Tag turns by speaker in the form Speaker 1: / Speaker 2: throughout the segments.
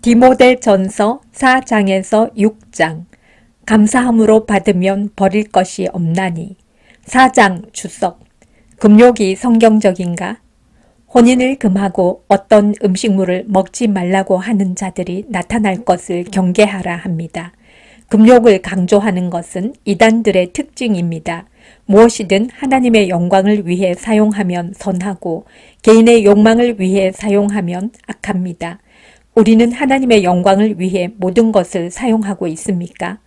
Speaker 1: 디모데전서 4장에서 6장. 감사함으로 받으면 버릴 것이 없나니. 4장 주석. 금욕이 성경적인가? 혼인을 금하고 어떤 음식물을 먹지 말라고 하는 자들이 나타날 것을 경계하라 합니다. 금욕을 강조하는 것은 이단들의 특징입니다. 무엇이든 하나님의 영광을 위해 사용하면 선하고 개인의 욕망을 위해 사용하면 악합니다. 우리는 하나님의 영광을 위해 모든 것을 사용하고 있습니까?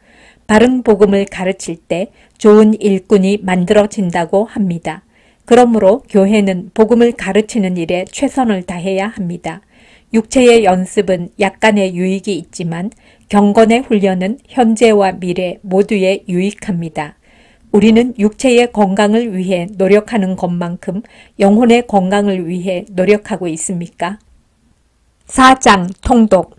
Speaker 1: 바른 복음을 가르칠 때 좋은 일꾼이 만들어진다고 합니다. 그러므로 교회는 복음을 가르치는 일에 최선을 다해야 합니다. 육체의 연습은 약간의 유익이 있지만 경건의 훈련은 현재와 미래 모두에 유익합니다. 우리는 육체의 건강을 위해 노력하는 것만큼 영혼의 건강을 위해 노력하고 있습니까? 4장 통독.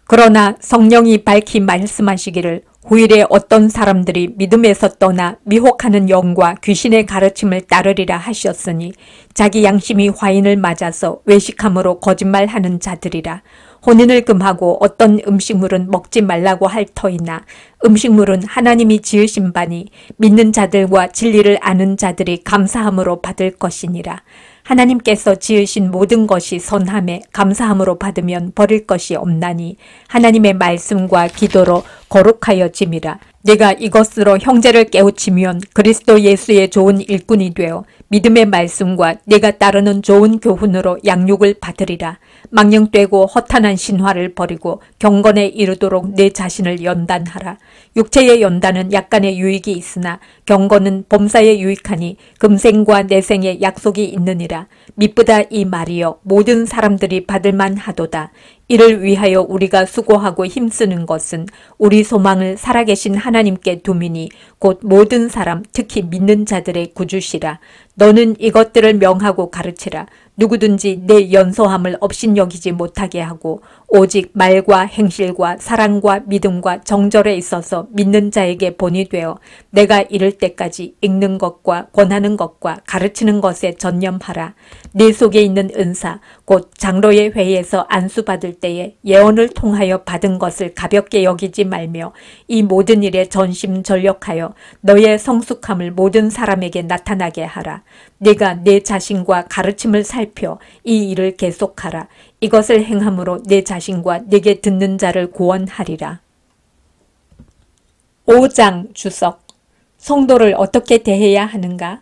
Speaker 1: 그러나 성령이 밝히 말씀하시기를 후일에 어떤 사람들이 믿음에서 떠나 미혹하는 영과 귀신의 가르침을 따르리라 하셨으니 자기 양심이 화인을 맞아서 외식함으로 거짓말하는 자들이라. 혼인을 금하고 어떤 음식물은 먹지 말라고 할 터이나 음식물은 하나님이 지으신 바니 믿는 자들과 진리를 아는 자들이 감사함으로 받을 것이니라. 하나님께서 지으신 모든 것이 선함에 감사함으로 받으면 버릴 것이 없나니 하나님의 말씀과 기도로 거룩하여짐이라. 내가 이것으로 형제를 깨우치면 그리스도 예수의 좋은 일꾼이 되어 믿음의 말씀과 내가 따르는 좋은 교훈으로 양육을 받으리라. 망령되고 허탄한 신화를 버리고 경건에 이르도록 내 자신을 연단하라. 육체의 연단은 약간의 유익이 있으나 경건은 범사에 유익하니 금생과 내생에 약속이 있느니라. 미쁘다 이 말이여 모든 사람들이 받을만 하도다. 이를 위하여 우리가 수고하고 힘쓰는 것은 우리 소망을 살아계신 하나님께 두미니 곧 모든 사람 특히 믿는 자들의 구주시라. 너는 이것들을 명하고 가르치라. 누구든지 내 연소함을 업신여기지 못하게 하고 오직 말과 행실과 사랑과 믿음과 정절에 있어서 믿는 자에게 본이 되어 내가 이를 때까지 읽는 것과 권하는 것과 가르치는 것에 전념하라. 네 속에 있는 은사 곧 장로의 회의에서 안수받을 때에 예언을 통하여 받은 것을 가볍게 여기지 말며 이 모든 일에 전심전력하여 너의 성숙함을 모든 사람에게 나타나게 하라. 네가 내 자신과 가르침을 살펴 이 일을 계속하라. 이것을 행함으로 내 자신과 내게 듣는 자를 구원하리라. 5장 주석. 성도를 어떻게 대해야 하는가?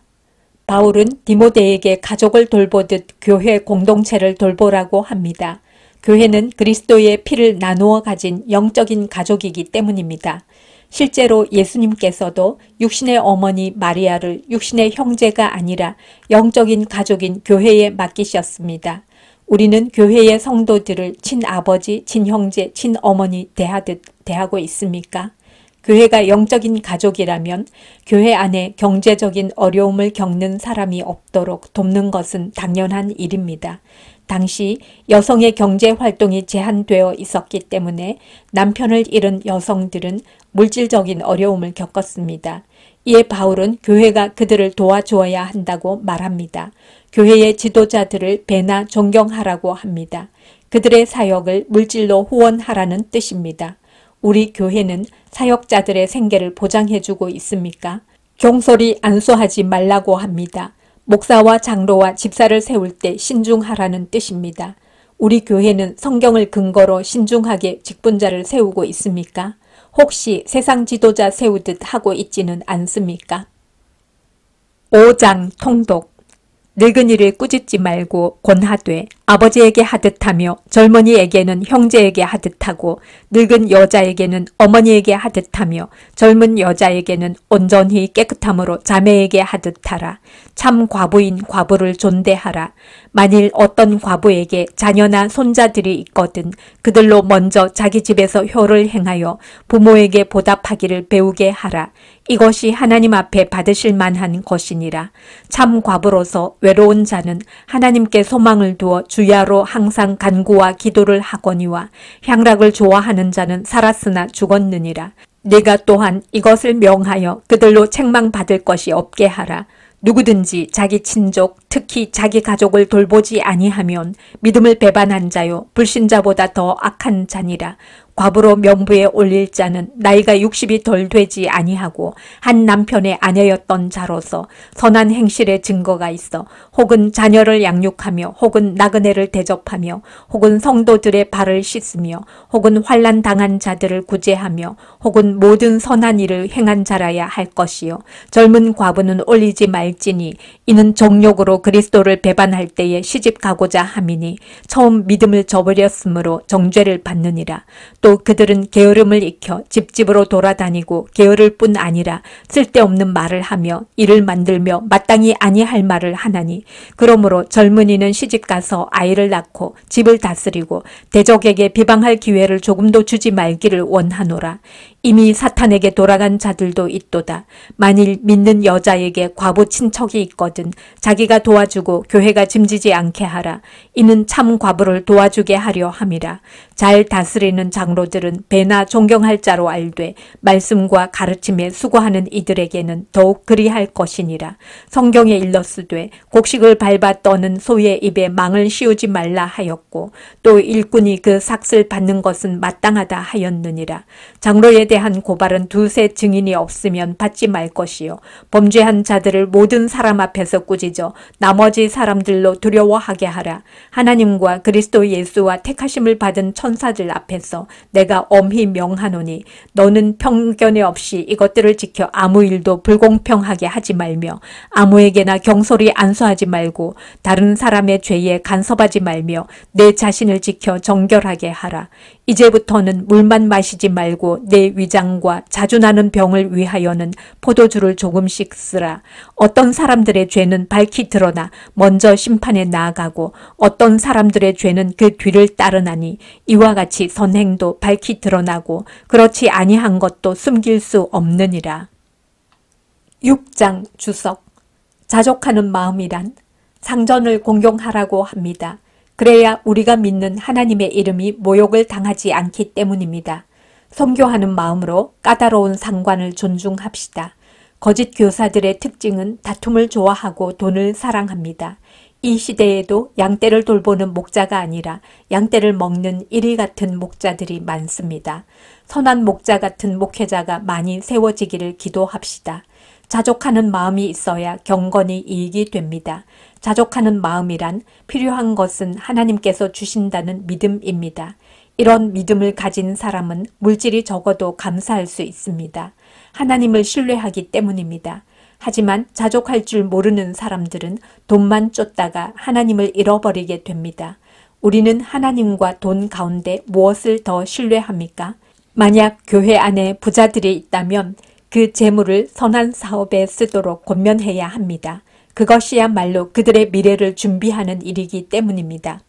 Speaker 1: 바울은 디모데에게 가족을 돌보듯 교회 공동체를 돌보라고 합니다. 교회는 그리스도의 피를 나누어 가진 영적인 가족이기 때문입니다. 실제로 예수님께서도 육신의 어머니 마리아를 육신의 형제가 아니라 영적인 가족인 교회에 맡기셨습니다. 우리는 교회의 성도들을 친아버지, 친형제, 친어머니 대하듯 대하고 있습니까? 교회가 영적인 가족이라면 교회 안에 경제적인 어려움을 겪는 사람이 없도록 돕는 것은 당연한 일입니다. 당시 여성의 경제활동이 제한되어 있었기 때문에 남편을 잃은 여성들은 물질적인 어려움을 겪었습니다. 이에 바울은 교회가 그들을 도와주어야 한다고 말합니다. 교회의 지도자들을 배나 존경하라고 합니다. 그들의 사역을 물질로 후원하라는 뜻입니다. 우리 교회는 사역자들의 생계를 보장해주고 있습니까? 경솔히 안수하지 말라고 합니다. 목사와 장로와 집사를 세울 때 신중하라는 뜻입니다. 우리 교회는 성경을 근거로 신중하게 직분자를 세우고 있습니까? 혹시 세상 지도자 세우듯 하고 있지는 않습니까? 5장 통독. 늙은이를 꾸짖지 말고 권하되 아버지에게 하듯하며 젊은이에게는 형제에게 하듯하고 늙은 여자에게는 어머니에게 하듯하며 젊은 여자에게는 온전히 깨끗함으로 자매에게 하듯하라. 참 과부인 과부를 존대하라. 만일 어떤 과부에게 자녀나 손자들이 있거든 그들로 먼저 자기 집에서 효를 행하여 부모에게 보답하기를 배우게 하라. 이것이 하나님 앞에 받으실 만한 것이니라. 참 과부로서 외로운 자는 하나님께 소망을 두어 주야로 항상 간구와 기도를 하거니와 향락을 좋아하는 자는 살았으나 죽었느니라. 네가 또한 이것을 명하여 그들로 책망받을 것이 없게 하라. 누구든지 자기 친족, 특히 자기 가족을 돌보지 아니하면 믿음을 배반한 자요 불신자보다 더 악한 자니라. 과부로 명부에 올릴 자는 나이가 60이 덜 되지 아니하고 한 남편의 아내였던 자로서 선한 행실의 증거가 있어 혹은 자녀를 양육하며 혹은 나그네를 대접하며 혹은 성도들의 발을 씻으며 혹은 환난 당한 자들을 구제하며 혹은 모든 선한 일을 행한 자라야 할 것이요 젊은 과부는 올리지 말지니 이는 정욕으로 그리스도를 배반할 때에 시집 가고자 함이니 처음 믿음을 저버렸으므로 정죄를 받느니라. 또 그들은 게으름을 익혀 집집으로 돌아다니고 게으를 뿐 아니라 쓸데없는 말을 하며 일을 만들며 마땅히 아니할 말을 하나니 그러므로 젊은이는 시집가서 아이를 낳고 집을 다스리고 대적에게 비방할 기회를 조금도 주지 말기를 원하노라. 이미 사탄에게 돌아간 자들도 있도다. 만일 믿는 여자에게 과부 친척이 있거든 자기가 도와주고 교회가 짐지지 않게 하라. 이는 참 과부를 도와주게 하려 함이라. 잘 다스리는 장로들은 배나 존경할 자로 알되 말씀과 가르침에 수고하는 이들에게는 더욱 그리할 것이니라. 성경에 일렀으되 곡식을 밟아 떠는 소의 입에 망을 씌우지 말라 하였고 또 일꾼이 그 삭슬 받는 것은 마땅하다 하였느니라. 장로에 대한 고발은 두세 증인이 없으면 받지 말 것이요 범죄한 자들을 모든 사람 앞에서 꾸짖어 나머지 사람들로 두려워하게 하라. 하나님과 그리스도 예수와 택하심을 받은 천사들 앞에서 내가 엄히 명하노니 너는 편견이 없이 이것들을 지켜 아무 일도 불공평하게 하지 말며 아무에게나 경솔히 안수하지 말고 다른 사람의 죄에 간섭하지 말며 내 자신을 지켜 정결하게 하라. 이제부터는 물만 마시지 말고 내 위장과 자주 나는 병을 위하여는 포도주를 조금씩 쓰라. 어떤 사람들의 죄는 밝히 드러나 먼저 심판에 나아가고 어떤 사람들의 죄는 그 뒤를 따르나니 이와 같이 선행도 밝히 드러나고 그렇지 아니한 것도 숨길 수 없느니라. 6장 주석. 자족하는 마음이란 상전을 공경하라고 합니다. 그래야 우리가 믿는 하나님의 이름이 모욕을 당하지 않기 때문입니다. 선교하는 마음으로 까다로운 상관을 존중합시다. 거짓 교사들의 특징은 다툼을 좋아하고 돈을 사랑합니다. 이 시대에도 양떼를 돌보는 목자가 아니라 양떼를 먹는 이리 같은 목자들이 많습니다. 선한 목자 같은 목회자가 많이 세워지기를 기도합시다. 자족하는 마음이 있어야 경건이 이익이 됩니다. 자족하는 마음이란 필요한 것은 하나님께서 주신다는 믿음입니다. 이런 믿음을 가진 사람은 물질이 적어도 감사할 수 있습니다. 하나님을 신뢰하기 때문입니다. 하지만 자족할 줄 모르는 사람들은 돈만 쫓다가 하나님을 잃어버리게 됩니다. 우리는 하나님과 돈 가운데 무엇을 더 신뢰합니까? 만약 교회 안에 부자들이 있다면 그 재물을 선한 사업에 쓰도록 권면해야 합니다. 그것이야말로 그들의 미래를 준비하는 일이기 때문입니다.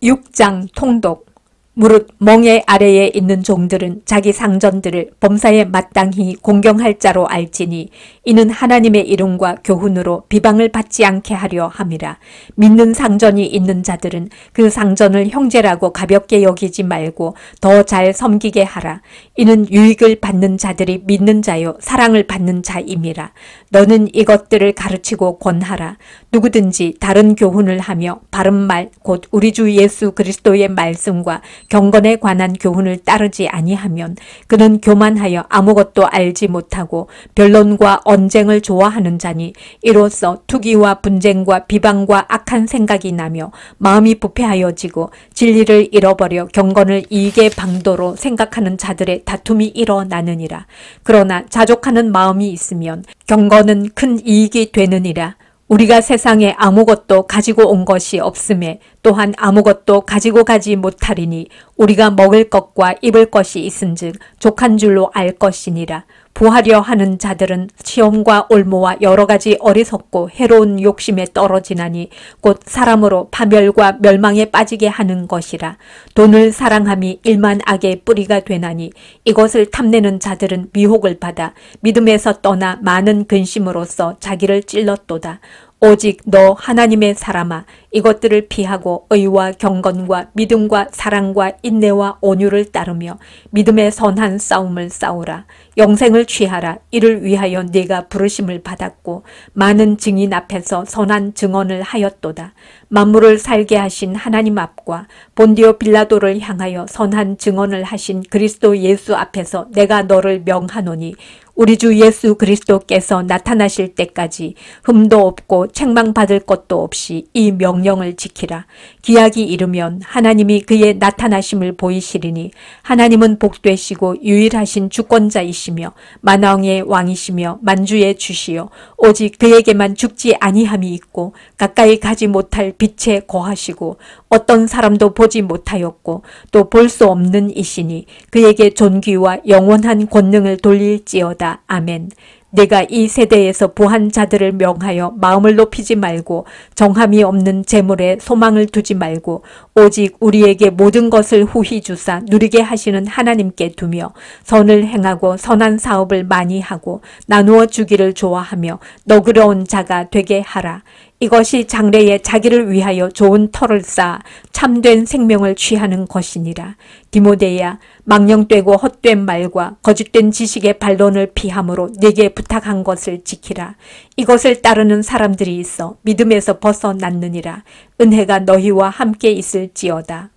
Speaker 1: 6장 통독. 무릇 멍에 아래에 있는 종들은 자기 상전들을 범사에 마땅히 공경할 자로 알지니 이는 하나님의 이름과 교훈으로 비방을 받지 않게 하려 함이라. 믿는 상전이 있는 자들은 그 상전을 형제라고 가볍게 여기지 말고 더 잘 섬기게 하라. 이는 유익을 받는 자들이 믿는 자요 사랑을 받는 자임이라. 너는 이것들을 가르치고 권하라. 누구든지 다른 교훈을 하며 바른 말 곧 우리 주 예수 그리스도의 말씀과 경건에 관한 교훈을 따르지 아니하면 그는 교만하여 아무것도 알지 못하고 변론과 언쟁을 좋아하는 자니 이로써 투기와 분쟁과 비방과 악한 생각이 나며 마음이 부패하여지고 진리를 잃어버려 경건을 이익의 방도로 생각하는 자들의 다툼이 일어나느니라. 그러나 자족하는 마음이 있으면 경건은 큰 이익이 되느니라. 우리가 세상에 아무것도 가지고 온 것이 없음에 또한 아무것도 가지고 가지 못하리니 우리가 먹을 것과 입을 것이 있은즉 족한 줄로 알 것이니라. 부하려 하는 자들은 시험과 올무와 여러 가지 어리석고 해로운 욕심에 떨어지나니 곧 사람으로 파멸과 멸망에 빠지게 하는 것이라. 돈을 사랑함이 일만 악의 뿌리가 되나니 이것을 탐내는 자들은 미혹을 받아 믿음에서 떠나 많은 근심으로써 자기를 찔렀도다. 오직 너 하나님의 사람아 이것들을 피하고 의와 경건과 믿음과 사랑과 인내와 온유를 따르며 믿음의 선한 싸움을 싸우라. 영생을 취하라. 이를 위하여 네가 부르심을 받았고 많은 증인 앞에서 선한 증언을 하였도다. 만물을 살게 하신 하나님 앞과 본디오 빌라도를 향하여 선한 증언을 하신 그리스도 예수 앞에서 내가 너를 명하노니 우리 주 예수 그리스도께서 나타나실 때까지 흠도 없고 책망받을 것도 없이 이 명령을 지키라. 기약이 이르면 하나님이 그의 나타나심을 보이시리니 하나님은 복되시고 유일하신 주권자이시며 만왕의 왕이시며 만주의 주시요 오직 그에게만 죽지 아니함이 있고 가까이 가지 못할 빛에 거하시고 어떤 사람도 보지 못하였고 또 볼 수 없는 이시니 그에게 존귀와 영원한 권능을 돌릴지어다. 아멘. 내가 이 세대에서 부한 자들을 명하여 마음을 높이지 말고 정함이 없는 재물에 소망을 두지 말고 오직 우리에게 모든 것을 후히 주사 누리게 하시는 하나님께 두며 선을 행하고 선한 사업을 많이 하고 나누어 주기를 좋아하며 너그러운 자가 되게 하라. 이것이 장래에 자기를 위하여 좋은 터를 쌓아 참된 생명을 취하는 것이니라. 디모데야, 망령되고 헛된 말과 거짓된 지식의 반론을 피함으로 네게 부탁한 것을 지키라. 이것을 따르는 사람들이 있어 믿음에서 벗어났느니라. 은혜가 너희와 함께 있을지어다.